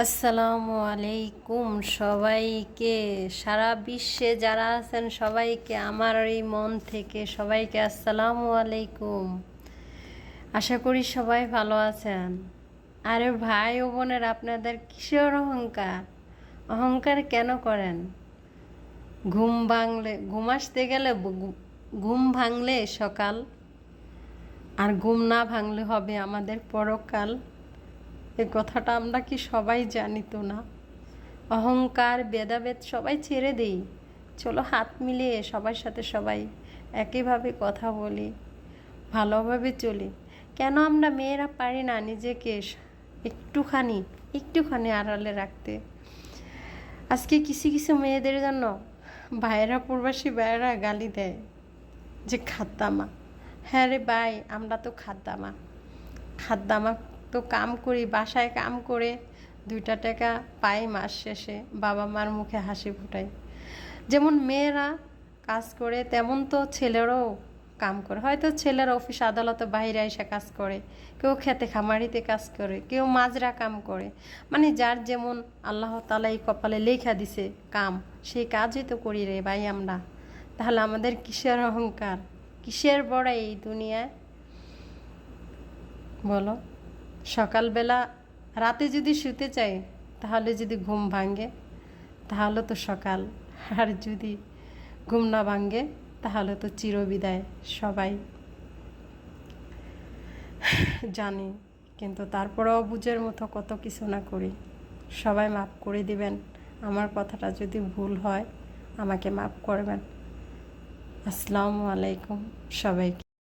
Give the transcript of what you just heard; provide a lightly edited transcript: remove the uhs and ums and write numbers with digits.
আসসালামু আলাইকুম সবাইকে, সারা বিশ্বে যারা আছেন সবাইকে আমার এই মন থেকে সবাইকে আসসালামু আলাইকুম। আশা করি সবাই ভালো আছেন। আরে ভাই ও বোনের, আপনাদের কিসের অহংকার? অহংকার কেন করেন? ঘুম আসতে গেলে ঘুম ভাঙলে সকাল, আর ঘুম না ভাঙলে হবে আমাদের পরকাল। এই কথাটা আমরা কি সবাই জানি তো না? অহংকার ভেদাভেদ সবাই ছেড়ে দেই, চলো হাত মিলিয়ে সবার সাথে সবাই একইভাবে কথা বলি, ভালোভাবে চলি। কেন আমরা মেয়েরা পারি না নিজেকে একটুখানি একটুখানি আড়ালে রাখতে? আজকে কিছু কিছু মেয়েদের জন্য ভাইয়েরা, প্রবাসী ভাইয়েরা গালি দেয় যে খাদ্দামা। হ্যাঁ রে ভাই, আমরা তো খাদ্দামা। খাদ্দামা তো কাম করি, বাসায় কাম করে 2টা টাকা পাই মাস শেষে, বাবা মার মুখে হাসি ফোটাই। যেমন মেয়েরা কাজ করে তেমন তো ছেলেরাও কাম করে। হয়তো ছেলেরা অফিস আদালতে বাইরে এসে কাজ করে, কেউ খেতে খামারিতে কাজ করে, কেউ মাজরা কাম করে। মানে যার যেমন আল্লাহ তাআলা এই কপালে লেখা দিছে কাম, সেই কাজই তো করি রে ভাই আমরা। তাহলে আমাদের কিসের অহংকার, কিসের বড় এই দুনিয়ায় বলো? সকালবেলা রাতে যদি শুতে চাই, তাহলে যদি ঘুম ভাঙে তাহলে তো সকাল, আর যদি ঘুম না ভাঙে তাহলে তো চিরবিদায়। সবাই জানি, কিন্তু তারপরেও বুঝের মতো কত কিছু না করি। সবাই মাফ করে দিবেন, আমার কথাটা যদি ভুল হয় আমাকে মাফ করবেন। আসসালামু আলাইকুম সবাইকে।